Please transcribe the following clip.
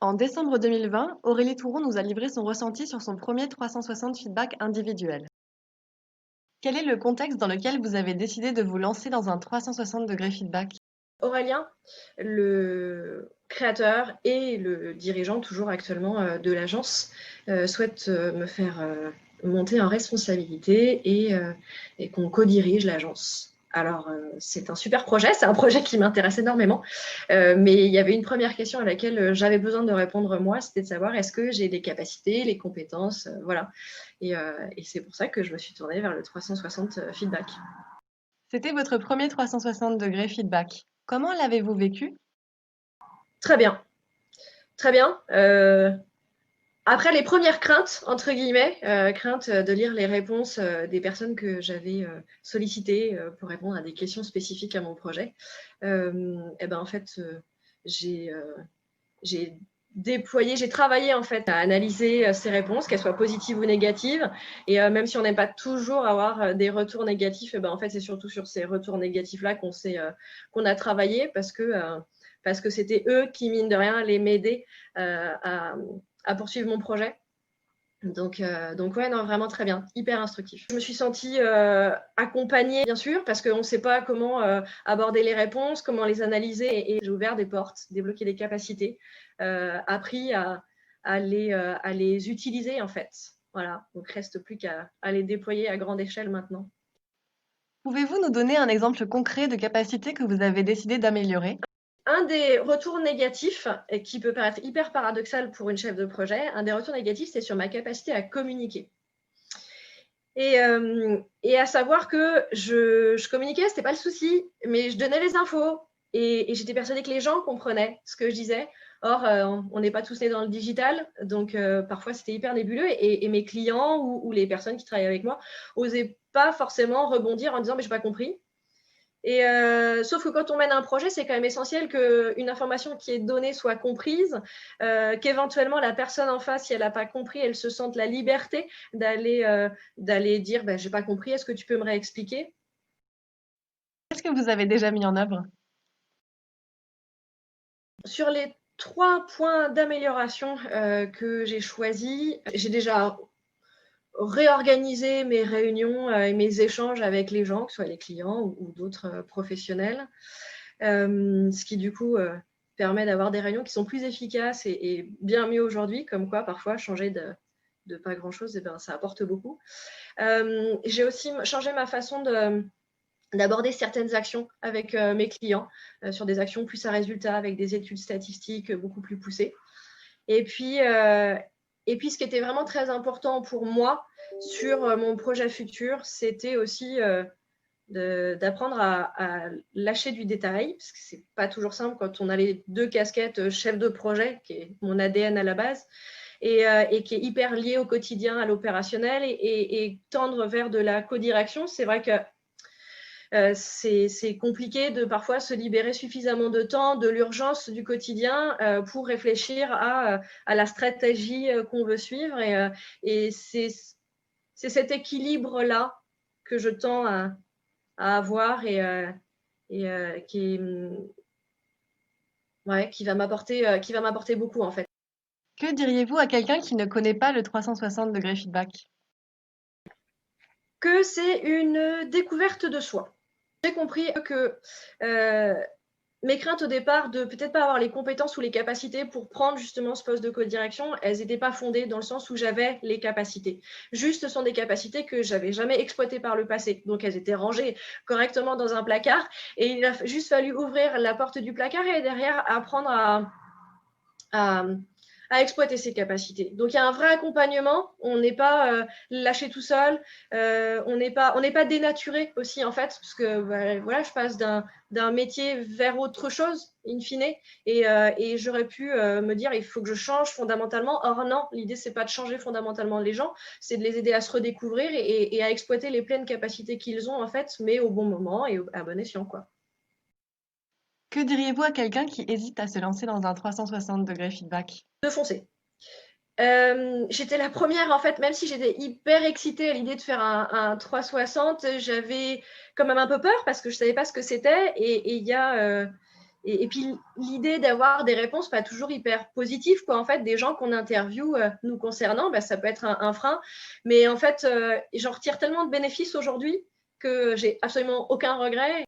En décembre 2020, Aurélie Touron nous a livré son ressenti sur son premier 360 feedback individuel. Quel est le contexte dans lequel vous avez décidé de vous lancer dans un 360 degrés feedback? Aurélien, le créateur et le dirigeant toujours actuellement de l'agence, souhaite me faire monter en responsabilité et qu'on co-dirige l'agence. Alors, c'est un super projet, c'est un projet qui m'intéresse énormément, mais il y avait une première question à laquelle j'avais besoin de répondre moi, c'était de savoir est-ce que j'ai les capacités, les compétences, voilà. Et c'est pour ça que je me suis tournée vers le 360 feedback. C'était votre premier 360 degrés feedback. Comment l'avez-vous vécu? Très bien, très bien. Après les premières craintes, entre guillemets, craintes de lire les réponses des personnes que j'avais sollicitées pour répondre à des questions spécifiques à mon projet, et ben en fait, j'ai j'ai déployé, j'ai travaillé en fait à analyser ces réponses, qu'elles soient positives ou négatives. Et même si on n'aime pas toujours avoir des retours négatifs, et ben en fait, c'est surtout sur ces retours négatifs-là qu'on a travaillé parce que c'était eux qui, mine de rien, allaient m'aider à poursuivre mon projet. Donc ouais, non, vraiment très bien, hyper instructif. Je me suis sentie accompagnée, bien sûr, parce qu'on ne sait pas comment aborder les réponses, comment les analyser, et j'ai ouvert des portes, débloqué des capacités, appris à les utiliser, en fait. Voilà, donc reste plus qu'à les déployer à grande échelle maintenant. Pouvez-vous nous donner un exemple concret de capacité que vous avez décidé d'améliorer? Un des retours négatifs, et qui peut paraître hyper paradoxal pour une chef de projet, un des retours négatifs, c'est sur ma capacité à communiquer. Et à savoir que je communiquais, c'était pas le souci, mais je donnais les infos et j'étais persuadée que les gens comprenaient ce que je disais. Or, on n'est pas tous nés dans le digital, donc parfois c'était hyper nébuleux et mes clients ou les personnes qui travaillaient avec moi n'osaient pas forcément rebondir en disant mais j'ai pas compris. Et sauf que quand on mène un projet, c'est quand même essentiel qu'une information qui est donnée soit comprise, qu'éventuellement la personne en face, si elle n'a pas compris, elle se sente la liberté d'aller dire j'ai pas compris, est-ce que tu peux me réexpliquer? Qu'est-ce que vous avez déjà mis en œuvre? Sur les 3 points d'amélioration que j'ai choisis, j'ai déjà réorganisé mes réunions et mes échanges avec les gens, que ce soit les clients ou d'autres professionnels. Ce qui du coup permet d'avoir des réunions qui sont plus efficaces et bien mieux aujourd'hui, comme quoi parfois changer de pas grand-chose, ça apporte beaucoup. J'ai aussi changé ma façon d'aborder certaines actions avec mes clients, sur des actions plus à résultat, avec des études statistiques beaucoup plus poussées. Et puis, ce qui était vraiment très important pour moi sur mon projet futur, c'était aussi d'apprendre à lâcher du détail, parce que c'est pas toujours simple quand on a les deux casquettes chef de projet, qui est mon ADN à la base, et qui est hyper lié au quotidien, à l'opérationnel, et tendre vers de la co-direction. C'est vrai que c'est compliqué de parfois se libérer suffisamment de temps de l'urgence du quotidien pour réfléchir à la stratégie qu'on veut suivre. Et c'est cet équilibre-là que je tends à avoir qui va m'apporter beaucoup en fait. Que diriez-vous à quelqu'un qui ne connaît pas le 360 degrés feedback? Que c'est une découverte de soi. J'ai compris que mes craintes au départ de peut-être pas avoir les compétences ou les capacités pour prendre justement ce poste de co-direction, elles n'étaient pas fondées dans le sens où j'avais les capacités. Juste, ce sont des capacités que j'avais jamais exploitées par le passé. Donc, elles étaient rangées correctement dans un placard et il a juste fallu ouvrir la porte du placard et derrière apprendre à, à exploiter ses capacités. Donc, il y a un vrai accompagnement. On n'est pas lâché tout seul. On n'est pas dénaturé aussi, en fait, parce que voilà, je passe d'un métier vers autre chose, in fine. Et j'aurais pu me dire, il faut que je change fondamentalement. Or, non, l'idée, c'est pas de changer fondamentalement les gens, c'est de les aider à se redécouvrir et à exploiter les pleines capacités qu'ils ont, en fait, mais au bon moment et à bon escient, quoi. Que diriez-vous à quelqu'un qui hésite à se lancer dans un 360 degrés feedback? De foncer. J'étais la première, en fait, même si j'étais hyper excitée à l'idée de faire un 360, j'avais quand même un peu peur parce que je ne savais pas ce que c'était. Et il y a Et puis l'idée d'avoir des réponses pas toujours hyper positives, quoi. En fait, des gens qu'on interviewe nous concernant, ça peut être un frein. Mais en fait, j'en retire tellement de bénéfices aujourd'hui que j'ai absolument aucun regret.